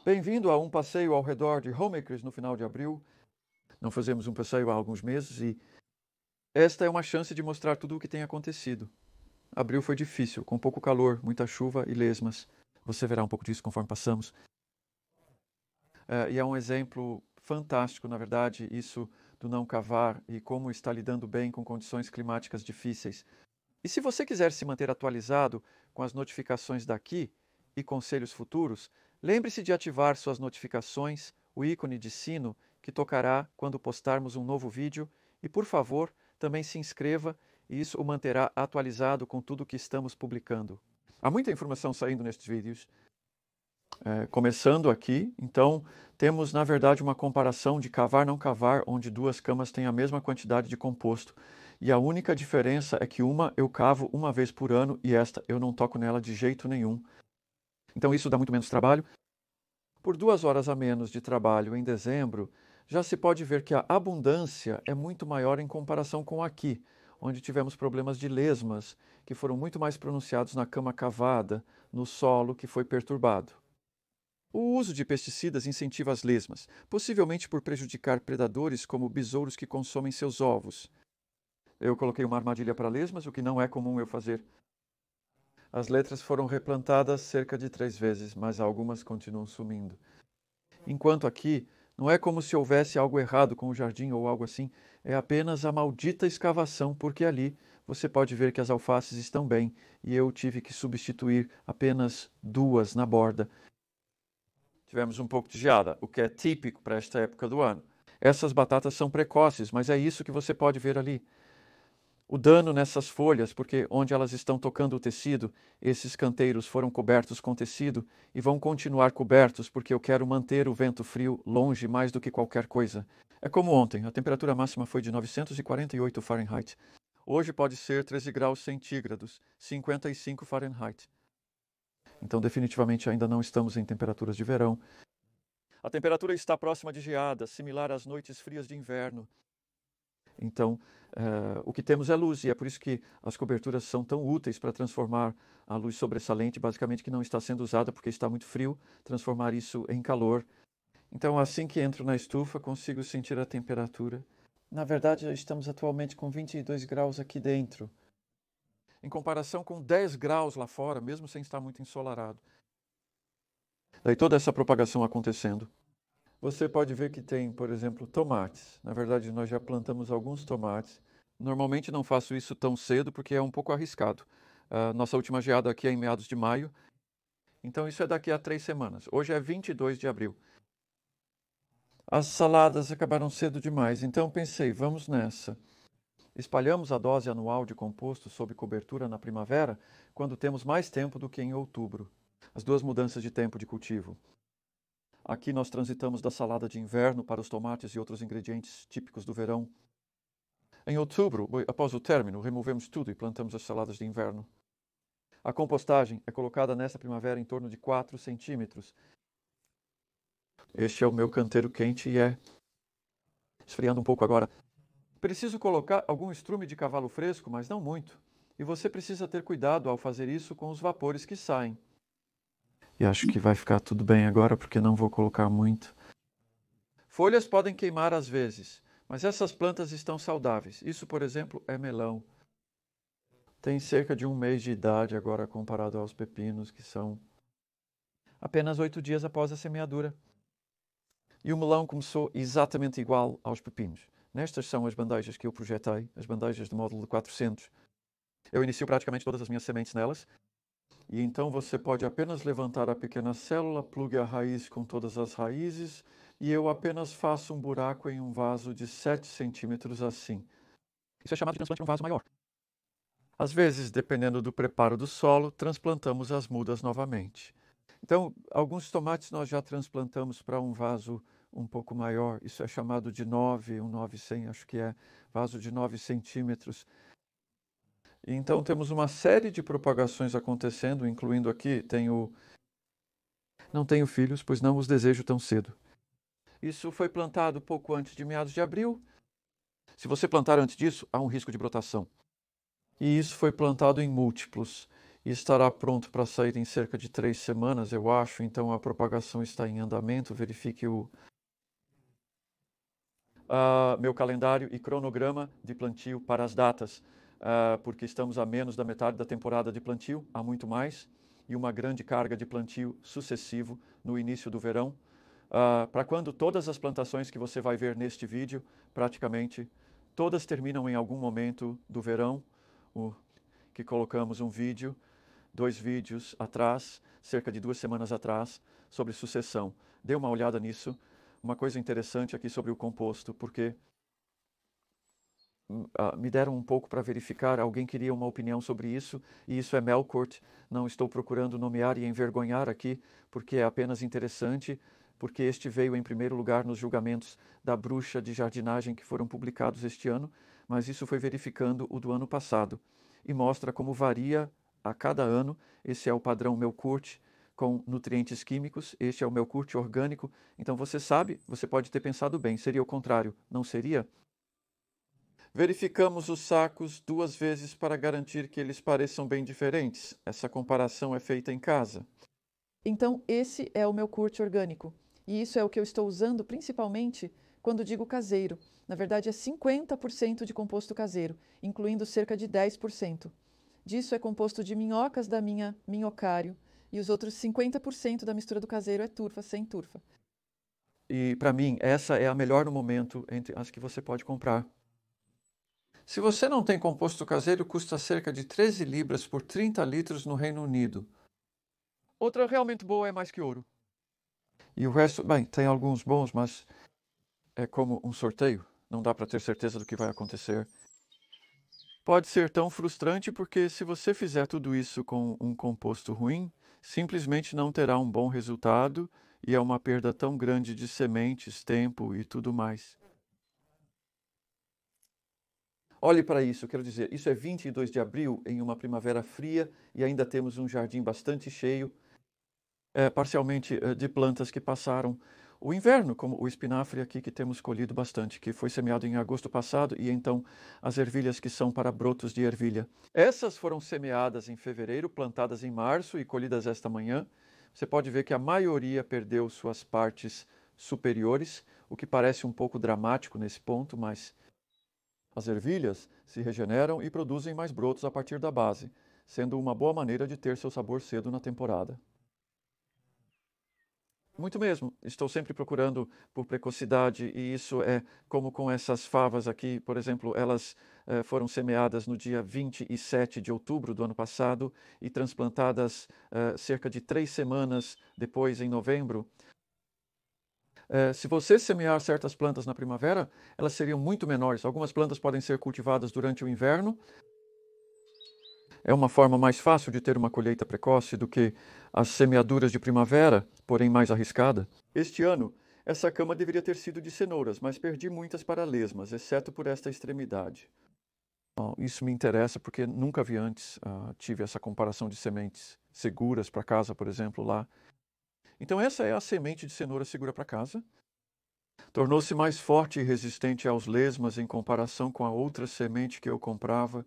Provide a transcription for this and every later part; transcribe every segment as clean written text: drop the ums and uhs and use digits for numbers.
Bem-vindo a um passeio ao redor de Homeacres no final de abril. Não fazemos um passeio há alguns meses e esta é uma chance de mostrar tudo o que tem acontecido. Abril foi difícil, com pouco calor, muita chuva e lesmas. Você verá um pouco disso conforme passamos. E é um exemplo fantástico, na verdade, isso do não cavar e como está lidando bem com condições climáticas difíceis. E se você quiser se manter atualizado com as notificações daqui e conselhos futuros, lembre-se de ativar suas notificações, o ícone de sino que tocará quando postarmos um novo vídeo e, por favor, também se inscreva e isso o manterá atualizado com tudo que estamos publicando. Há muita informação saindo nestes vídeos. Começando aqui, então, temos na verdade uma comparação de cavar não cavar, onde duas camas têm a mesma quantidade de composto. E a única diferença é que uma eu cavo uma vez por ano e esta eu não toco nela de jeito nenhum. Então isso dá muito menos trabalho. Por 2 horas a menos de trabalho em dezembro, já se pode ver que a abundância é muito maior em comparação com aqui, onde tivemos problemas de lesmas, que foram muito mais pronunciados na cama cavada, no solo que foi perturbado. O uso de pesticidas incentiva as lesmas, possivelmente por prejudicar predadores como besouros que consomem seus ovos. Eu coloquei uma armadilha para lesmas, o que não é comum eu fazer. As letras foram replantadas cerca de 3 vezes, mas algumas continuam sumindo. Enquanto aqui, não é como se houvesse algo errado com o jardim ou algo assim, é apenas a maldita escavação, porque ali você pode ver que as alfaces estão bem e eu tive que substituir apenas 2 na borda. Tivemos um pouco de geada, o que é típico para esta época do ano. Essas batatas são precoces, mas é isso que você pode ver ali. O dano nessas folhas, porque onde elas estão tocando o tecido, esses canteiros foram cobertos com tecido e vão continuar cobertos porque eu quero manter o vento frio longe mais do que qualquer coisa. É como ontem, a temperatura máxima foi de 948 Fahrenheit. Hoje pode ser 13 graus centígrados, 55 Fahrenheit. Então, definitivamente, ainda não estamos em temperaturas de verão. A temperatura está próxima de geada, similar às noites frias de inverno. Então, o que temos é luz, e é por isso que as coberturas são tão úteis para transformar a luz sobressalente, basicamente que não está sendo usada porque está muito frio, transformar isso em calor. Então, assim que entro na estufa, consigo sentir a temperatura. Na verdade, estamos atualmente com 22 graus aqui dentro, em comparação com 10 graus lá fora, mesmo sem estar muito ensolarado. Daí toda essa propagação acontecendo. Você pode ver que tem, por exemplo, tomates. Na verdade, nós já plantamos alguns tomates. Normalmente não faço isso tão cedo porque é um pouco arriscado. Nossa última geada aqui é em meados de maio, então isso é daqui a 3 semanas. Hoje é 22 de abril. As saladas acabaram cedo demais, então pensei, vamos nessa. Espalhamos a dose anual de composto sob cobertura na primavera, quando temos mais tempo do que em outubro. As 2 mudanças de tempo de cultivo. Aqui nós transitamos da salada de inverno para os tomates e outros ingredientes típicos do verão. Em outubro, após o término, removemos tudo e plantamos as saladas de inverno. A compostagem é colocada nesta primavera em torno de 4 centímetros. Este é o meu canteiro quente e é esfriando um pouco agora. Preciso colocar algum estrume de cavalo fresco, mas não muito. E você precisa ter cuidado ao fazer isso com os vapores que saem. E acho que vai ficar tudo bem agora porque não vou colocar muito. Folhas podem queimar às vezes, mas essas plantas estão saudáveis. Isso, por exemplo, é melão. Tem cerca de 1 mês de idade agora comparado aos pepinos, que são apenas 8 dias após a semeadura. E o melão começou exatamente igual aos pepinos. Nestas são as bandejas que eu projetei, as bandejas do módulo de 400. Eu inicio praticamente todas as minhas sementes nelas. E então você pode apenas levantar a pequena célula, plugue a raiz com todas as raízes, e eu apenas faço um buraco em um vaso de 7 centímetros assim. Isso é chamado de transplante em um vaso maior. Às vezes, dependendo do preparo do solo, transplantamos as mudas novamente. Então, alguns tomates nós já transplantamos para um vaso um pouco maior. Isso é chamado de 9-100, acho que é vaso de 9 centímetros. Então, temos uma série de propagações acontecendo, incluindo aqui, não tenho filhos, pois não os desejo tão cedo. Isso foi plantado pouco antes de meados de abril. Se você plantar antes disso, há um risco de brotação. E isso foi plantado em múltiplos. e estará pronto para sair em cerca de 3 semanas, eu acho. Então a propagação está em andamento. Verifique o meu calendário e cronograma de plantio para as datas, porque estamos a menos da metade da temporada de plantio, há muito mais, e uma grande carga de plantio sucessivo no início do verão. Para quando todas as plantações que você vai ver neste vídeo, praticamente todas terminam em algum momento do verão, que colocamos um vídeo, 2 vídeos atrás, cerca de 2 semanas atrás, sobre sucessão. Dê uma olhada nisso. Uma coisa interessante aqui sobre o composto, porque me deram um pouco para verificar, alguém queria uma opinião sobre isso, e isso é Melcourt. Não estou procurando nomear e envergonhar aqui, porque é apenas interessante, porque este veio em primeiro lugar nos julgamentos da bruxa de jardinagem que foram publicados este ano, mas isso foi verificando o do ano passado, e mostra como varia a cada ano. Esse é o padrão Melcourt com nutrientes químicos, este é o Melcourt orgânico. Então você sabe, você pode ter pensado bem, seria o contrário, não seria? Verificamos os sacos 2 vezes para garantir que eles pareçam bem diferentes. Essa comparação é feita em casa. Então, esse é o meu Melcourt orgânico. E isso é o que eu estou usando principalmente quando digo caseiro. Na verdade, é 50% de composto caseiro, incluindo cerca de 10%. Disso é composto de minhocas da minha minhocário, e os outros 50% da mistura do caseiro é turfa, sem turfa. E para mim, essa é a melhor no momento entre as que você pode comprar. Se você não tem composto caseiro, custa cerca de 13 libras por 30 litros no Reino Unido. Outra realmente boa é mais que ouro. E o resto, bem, tem alguns bons, mas é como um sorteio. Não dá para ter certeza do que vai acontecer. Pode ser tão frustrante porque se você fizer tudo isso com um composto ruim, simplesmente não terá um bom resultado e é uma perda tão grande de sementes, tempo e tudo mais. Olhe para isso, quero dizer, isso é 22 de abril, em uma primavera fria, e ainda temos um jardim bastante cheio, parcialmente de plantas que passaram o inverno, como o espinafre aqui que temos colhido bastante, que foi semeado em agosto passado, e então as ervilhas que são para brotos de ervilha. Essas foram semeadas em fevereiro, plantadas em março e colhidas esta manhã. Você pode ver que a maioria perdeu suas partes superiores, o que parece um pouco dramático nesse ponto, mas as ervilhas se regeneram e produzem mais brotos a partir da base, sendo uma boa maneira de ter seu sabor cedo na temporada. Muito mesmo, estou sempre procurando por precocidade, e isso é como com essas favas aqui, por exemplo, elas foram semeadas no dia 27 de outubro do ano passado e transplantadas cerca de 3 semanas depois, em novembro. Se você semear certas plantas na primavera, elas seriam muito menores. Algumas plantas podem ser cultivadas durante o inverno. É uma forma mais fácil de ter uma colheita precoce do que as semeaduras de primavera, porém mais arriscada. Este ano, essa cama deveria ter sido de cenouras, mas perdi muitas para lesmas, exceto por esta extremidade. Isso me interessa porque nunca vi antes, tive essa comparação de sementes seguras para casa, por exemplo, lá. Então essa é a semente de cenoura segura para casa. Tornou-se mais forte e resistente aos lesmas em comparação com a outra semente que eu comprava.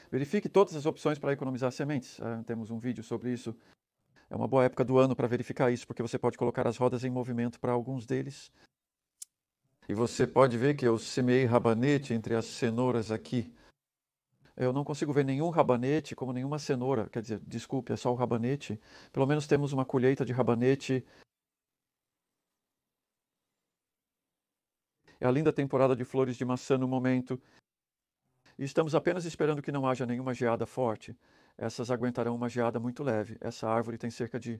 Verifique todas as opções para economizar sementes. Temos um vídeo sobre isso. É uma boa época do ano para verificar isso, porque você pode colocar as rodas em movimento para alguns deles. E você pode ver que eu semeei rabanete entre as cenouras aqui. Eu não consigo ver nenhum rabanete como nenhuma cenoura. Quer dizer, desculpe, é só o rabanete. Pelo menos temos uma colheita de rabanete. É a linda temporada de flores de maçã no momento. E estamos apenas esperando que não haja nenhuma geada forte. Essas aguentarão uma geada muito leve. Essa árvore tem cerca de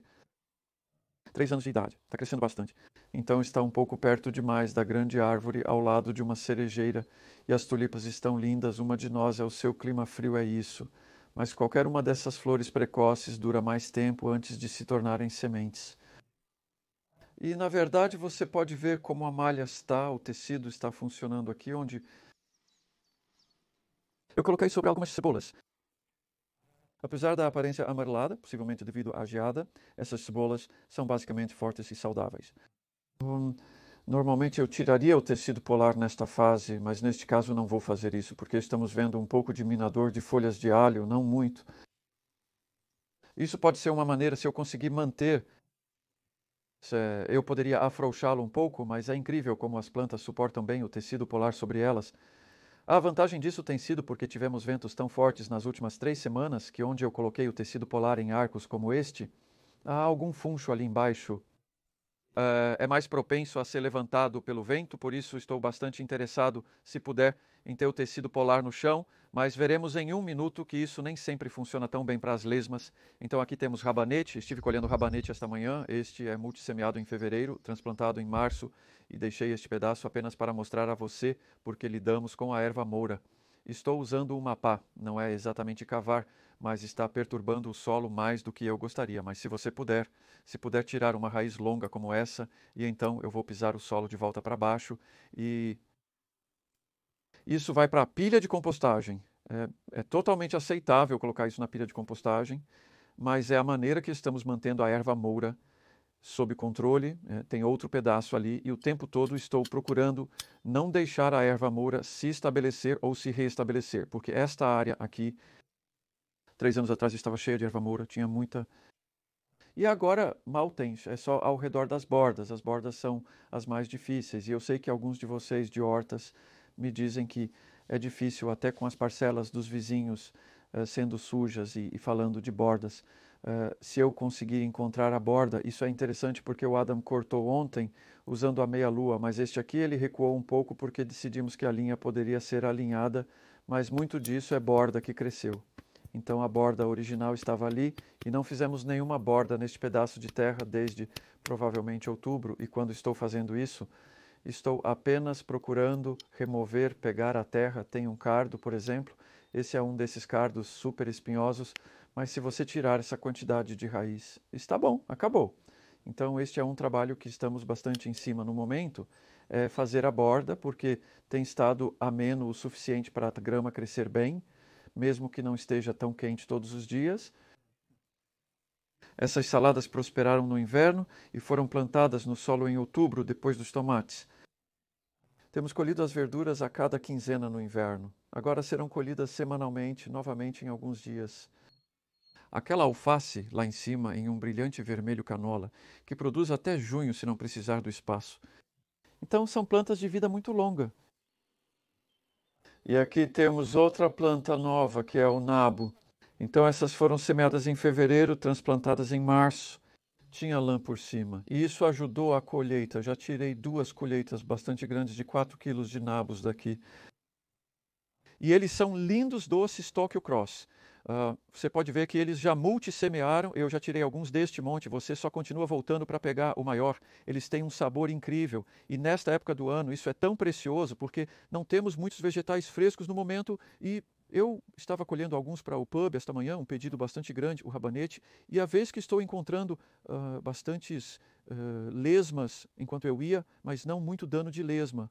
3 anos de idade. Está crescendo bastante. Então está um pouco perto demais da grande árvore ao lado de uma cerejeira. E as tulipas estão lindas. Uma de nós é o seu clima frio, é isso. Mas qualquer uma dessas flores precoces dura mais tempo antes de se tornarem sementes. E na verdade você pode ver como a malha está, o tecido está funcionando aqui, onde eu coloquei sobre algumas cebolas. Apesar da aparência amarelada, possivelmente devido à geada, essas cebolas são basicamente fortes e saudáveis. Normalmente eu tiraria o tecido polar nesta fase, mas neste caso não vou fazer isso, porque estamos vendo um pouco de minador de folhas de alho, não muito. Isso pode ser uma maneira, se eu conseguir manter, eu poderia afrouxá-lo um pouco, mas é incrível como as plantas suportam bem o tecido polar sobre elas. A vantagem disso tem sido porque tivemos ventos tão fortes nas últimas 3 semanas que onde eu coloquei o tecido polar em arcos como este, há algum funcho ali embaixo. É mais propenso a ser levantado pelo vento, por isso estou bastante interessado, se puder, em ter o tecido polar no chão, mas veremos em 1 minuto que isso nem sempre funciona tão bem para as lesmas. Então aqui temos rabanete, estive colhendo rabanete esta manhã, este é multissemeado em fevereiro, transplantado em março, e deixei este pedaço apenas para mostrar a você porque lidamos com a erva moura. Estou usando uma pá, não é exatamente cavar, mas está perturbando o solo mais do que eu gostaria, mas se puder tirar uma raiz longa como essa, e então eu vou pisar o solo de volta para baixo e isso vai para a pilha de compostagem. É totalmente aceitável colocar isso na pilha de compostagem, mas é a maneira que estamos mantendo a erva moura sob controle. Tem outro pedaço ali e o tempo todo estou procurando não deixar a erva moura se estabelecer ou se reestabelecer, porque esta área aqui, 3 anos atrás, estava cheia de erva moura, tinha muita. E agora mal tem, é só ao redor das bordas. As bordas são as mais difíceis. E eu sei que alguns de vocês de hortas me dizem que é difícil, até com as parcelas dos vizinhos sendo sujas e falando de bordas. Se eu conseguir encontrar a borda, isso é interessante porque o Adam cortou ontem usando a meia-lua, mas este aqui ele recuou um pouco porque decidimos que a linha poderia ser alinhada, mas muito disso é borda que cresceu. Então a borda original estava ali e não fizemos nenhuma borda neste pedaço de terra desde provavelmente outubro. E quando estou fazendo isso, estou apenas procurando remover, pegar a terra. Tem um cardo, por exemplo. Esse é um desses cardos super espinhosos. Mas se você tirar essa quantidade de raiz, está bom, acabou. Então este é um trabalho que estamos bastante em cima no momento, é fazer a borda, porque tem estado ameno o suficiente para a grama crescer bem, mesmo que não esteja tão quente todos os dias. Essas saladas prosperaram no inverno e foram plantadas no solo em outubro, depois dos tomates. Temos colhido as verduras a cada quinzena no inverno. Agora serão colhidas semanalmente, novamente em alguns dias. Aquela alface lá em cima, em um brilhante vermelho canola, que produz até junho se não precisar do espaço. Então são plantas de vida muito longa. E aqui temos outra planta nova, que é o nabo. Então essas foram semeadas em fevereiro, transplantadas em março. Tinha lã por cima. E isso ajudou a colheita. Já tirei 2 colheitas bastante grandes de 4 quilos de nabos daqui. E eles são lindos, doces Tokyo Cross. Você pode ver que eles já multissemearam. Eu já tirei alguns deste monte. Você só continua voltando para pegar o maior. Eles têm um sabor incrível. E nesta época do ano, isso é tão precioso porque não temos muitos vegetais frescos no momento. E eu estava colhendo alguns para o pub esta manhã, um pedido bastante grande, o rabanete. E a vez que estou encontrando bastantes lesmas enquanto eu ia, mas não muito dano de lesma.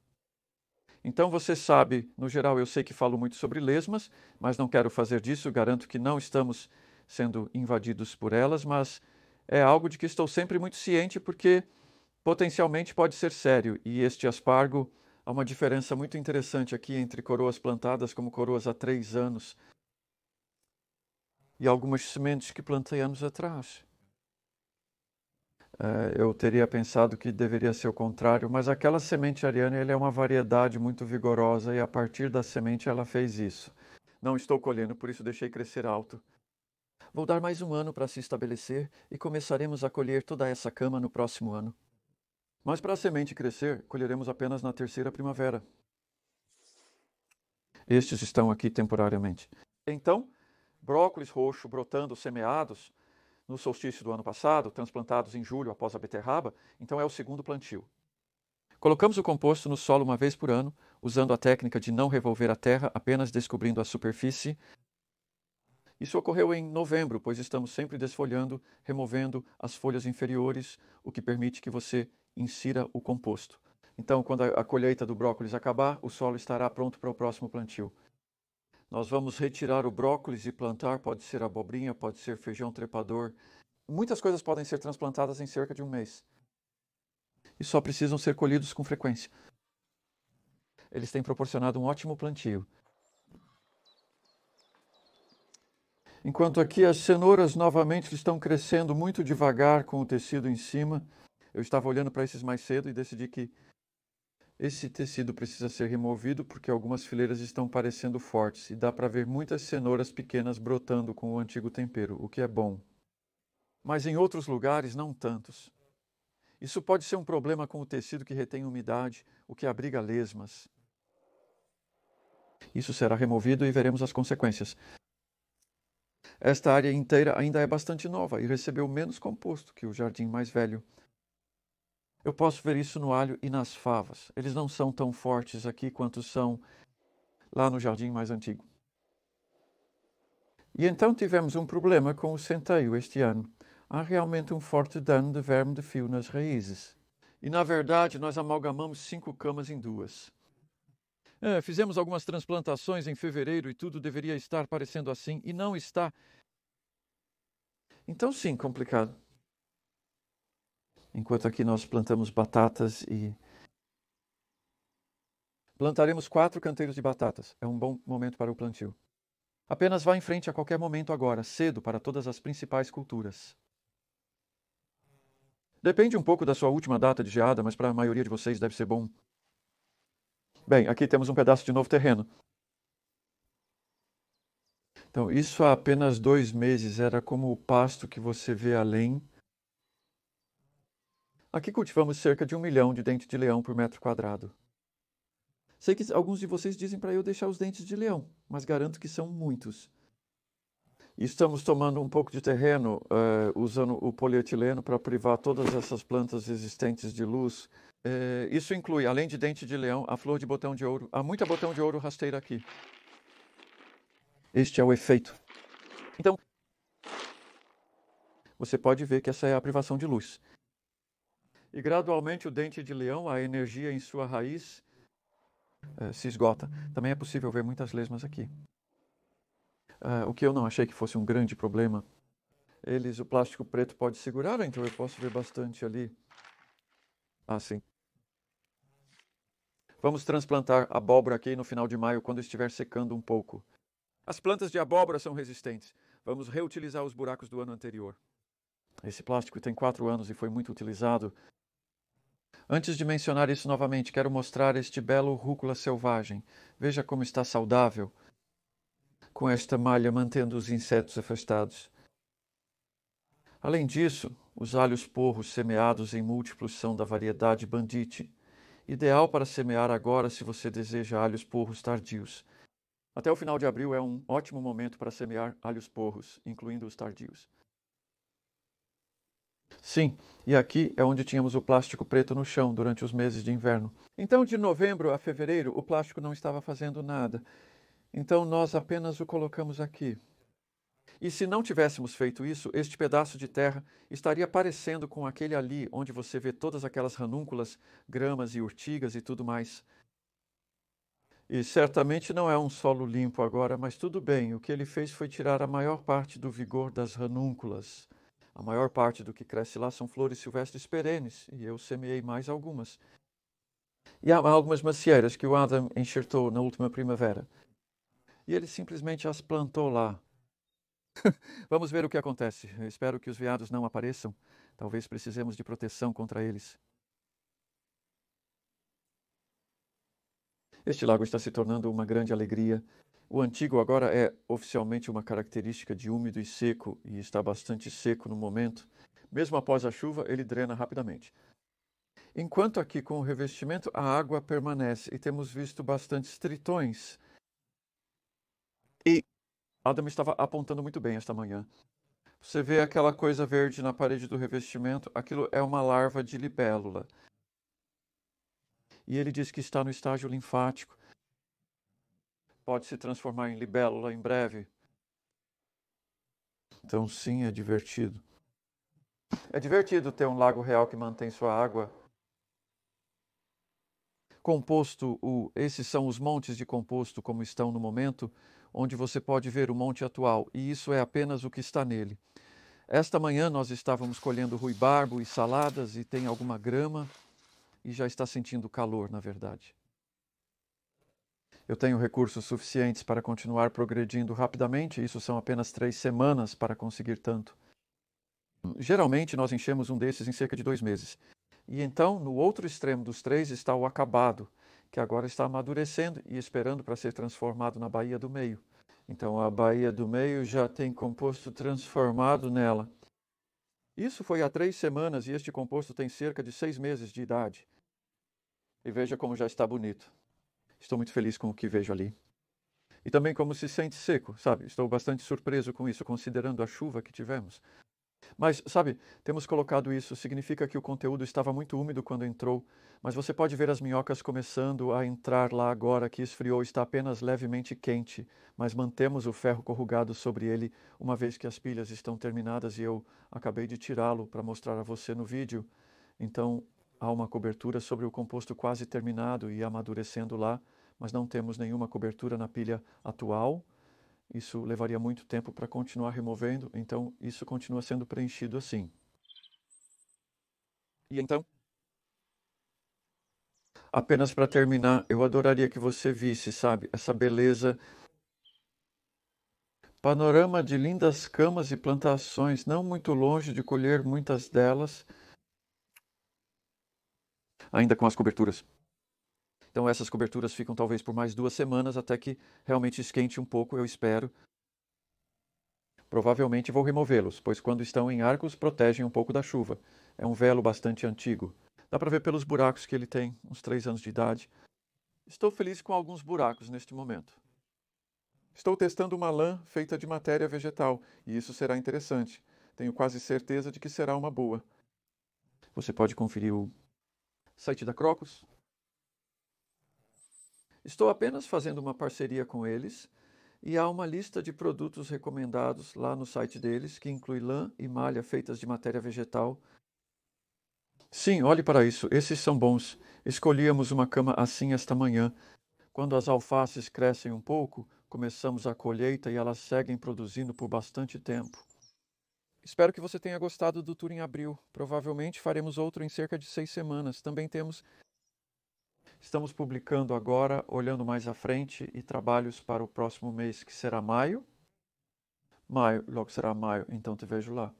Então você sabe, no geral eu sei que falo muito sobre lesmas, mas não quero fazer disso, garanto que não estamos sendo invadidos por elas, mas é algo de que estou sempre muito ciente porque potencialmente pode ser sério. E este aspargo, há uma diferença muito interessante aqui entre coroas plantadas como coroas há 3 anos e algumas sementes que plantei anos atrás. Eu teria pensado que deveria ser o contrário, mas aquela semente ariana é uma variedade muito vigorosa e a partir da semente ela fez isso. Não estou colhendo, por isso deixei crescer alto. Vou dar mais um ano para se estabelecer e começaremos a colher toda essa cama no próximo ano. Mas para a semente crescer, colheremos apenas na terceira primavera. Estes estão aqui temporariamente. Então, brócolis roxo brotando semeados no solstício do ano passado, transplantados em julho após a beterraba, então é o segundo plantio. Colocamos o composto no solo uma vez por ano, usando a técnica de não revolver a terra, apenas descobrindo a superfície. Isso ocorreu em novembro, pois estamos sempre desfolhando, removendo as folhas inferiores, o que permite que você insira o composto. Então, quando a colheita do brócolis acabar, o solo estará pronto para o próximo plantio. Nós vamos retirar o brócolis e plantar, pode ser abobrinha, pode ser feijão trepador. Muitas coisas podem ser transplantadas em cerca de um mês. E só precisam ser colhidos com frequência. Eles têm proporcionado um ótimo plantio. Enquanto aqui as cenouras novamente estão crescendo muito devagar com o tecido em cima. Eu estava olhando para esses mais cedo e decidi que esse tecido precisa ser removido porque algumas fileiras estão parecendo fortes e dá para ver muitas cenouras pequenas brotando com o antigo tempero, o que é bom. Mas em outros lugares, não tantos. Isso pode ser um problema com o tecido que retém umidade, o que abriga lesmas. Isso será removido e veremos as consequências. Esta área inteira ainda é bastante nova e recebeu menos composto que o jardim mais velho. Eu posso ver isso no alho e nas favas. Eles não são tão fortes aqui quanto são lá no jardim mais antigo. E então tivemos um problema com o centeio este ano. Há realmente um forte dano de verme de fio nas raízes. E na verdade nós amalgamamos 5 camas em 2. Fizemos algumas transplantações em fevereiro e tudo deveria estar parecendo assim, e não está. Então sim, complicado. Enquanto aqui nós plantamos batatas e plantaremos 4 canteiros de batatas. É um bom momento para o plantio. Apenas vá em frente a qualquer momento agora, cedo para todas as principais culturas. Depende um pouco da sua última data de geada, mas para a maioria de vocês deve ser bom. Bem, aqui temos um pedaço de novo terreno. Então, isso há apenas 2 meses era como o pasto que você vê além. Aqui cultivamos cerca de 1 milhão de dentes de leão por metro quadrado. Sei que alguns de vocês dizem para eu deixar os dentes de leão, mas garanto que são muitos. E estamos tomando um pouco de terreno, usando o polietileno para privar todas essas plantas existentes de luz. Isso inclui, além de dente de leão, a flor de botão de ouro. Há muita botão de ouro rasteira aqui. Este é o efeito. Então, você pode ver que essa é a privação de luz. E gradualmente o dente de leão, a energia em sua raiz, se esgota. Também é possível ver muitas lesmas aqui. O que eu não achei que fosse um grande problema. O plástico preto pode segurar, então eu posso ver bastante ali. Ah, sim. Vamos transplantar abóbora aqui no final de maio, quando estiver secando um pouco. As plantas de abóbora são resistentes. Vamos reutilizar os buracos do ano anterior. Esse plástico tem 4 anos e foi muito utilizado. Antes de mencionar isso novamente, quero mostrar este belo rúcula selvagem. Veja como está saudável, com esta malha mantendo os insetos afastados. Além disso, os alhos porros semeados em múltiplos são da variedade Bandite, ideal para semear agora se você deseja alhos porros tardios. Até o final de abril é um ótimo momento para semear alhos porros, incluindo os tardios. Sim, e aqui é onde tínhamos o plástico preto no chão durante os meses de inverno. Então, de novembro a fevereiro, o plástico não estava fazendo nada. Então, nós apenas o colocamos aqui. E se não tivéssemos feito isso, este pedaço de terra estaria parecendo com aquele ali, onde você vê todas aquelas ranúnculas, gramas e urtigas e tudo mais. E certamente não é um solo limpo agora, mas tudo bem. O que ele fez foi tirar a maior parte do vigor das ranúnculas. A maior parte do que cresce lá são flores silvestres perenes, e eu semeei mais algumas. E há algumas macieiras que o Adam enxertou na última primavera. E ele simplesmente as plantou lá. Vamos ver o que acontece. Eu espero que os veados não apareçam. Talvez precisemos de proteção contra eles. Este lago está se tornando uma grande alegria. O antigo agora é oficialmente uma característica de úmido e seco, e está bastante seco no momento. Mesmo após a chuva, ele drena rapidamente. Enquanto aqui com o revestimento, a água permanece e temos visto bastantes tritões. E Adam estava apontando muito bem esta manhã. Você vê aquela coisa verde na parede do revestimento? Aquilo é uma larva de libélula. E ele diz que está no estágio linfático. Pode se transformar em libélula em breve. Então, sim, é divertido. É divertido ter um lago real que mantém sua água. Composto, esses são os montes de composto como estão no momento, onde você pode ver o monte atual, e isso é apenas o que está nele. Esta manhã nós estávamos colhendo ruibarbo e saladas e tem alguma grama e já está sentindo calor, na verdade. Eu tenho recursos suficientes para continuar progredindo rapidamente, isso são apenas 3 semanas para conseguir tanto. Geralmente, nós enchemos um desses em cerca de 2 meses. E então, no outro extremo dos 3 está o acabado, que agora está amadurecendo e esperando para ser transformado na baía do meio. Então, a baía do meio já tem composto transformado nela. Isso foi há 3 semanas e este composto tem cerca de 6 meses de idade. E veja como já está bonito. Estou muito feliz com o que vejo ali. E também como se sente seco, sabe? Estou bastante surpreso com isso, considerando a chuva que tivemos. Mas, sabe, temos colocado isso, significa que o conteúdo estava muito úmido quando entrou, mas você pode ver as minhocas começando a entrar lá agora que esfriou, está apenas levemente quente, mas mantemos o ferro corrugado sobre ele, uma vez que as pilhas estão terminadas e eu acabei de tirá-lo para mostrar a você no vídeo. Então, há uma cobertura sobre o composto quase terminado e amadurecendo lá, mas não temos nenhuma cobertura na pilha atual. Isso levaria muito tempo para continuar removendo, então isso continua sendo preenchido assim. E então, apenas para terminar, eu adoraria que você visse, sabe, essa beleza. Panorama de lindas camas e plantações, não muito longe de colher muitas delas, ainda com as coberturas. Então essas coberturas ficam talvez por mais 2 semanas até que realmente esquente um pouco, eu espero. Provavelmente vou removê-los, pois quando estão em arcos protegem um pouco da chuva. É um velo bastante antigo. Dá para ver pelos buracos que ele tem, uns 3 anos de idade. Estou feliz com alguns buracos neste momento. Estou testando uma lã feita de matéria vegetal, e isso será interessante. Tenho quase certeza de que será uma boa. Você pode conferir o site da Crocus. Estou apenas fazendo uma parceria com eles e há uma lista de produtos recomendados lá no site deles que inclui lã e malha feitas de matéria vegetal. Sim, olhe para isso, esses são bons. Escolhíamos uma cama assim esta manhã. Quando as alfaces crescem um pouco, começamos a colheita e elas seguem produzindo por bastante tempo. Espero que você tenha gostado do tour em abril. Provavelmente faremos outro em cerca de 6 semanas. Também estamos publicando agora, olhando mais à frente, e trabalhos para o próximo mês, que será maio. Maio, logo será maio, então te vejo lá.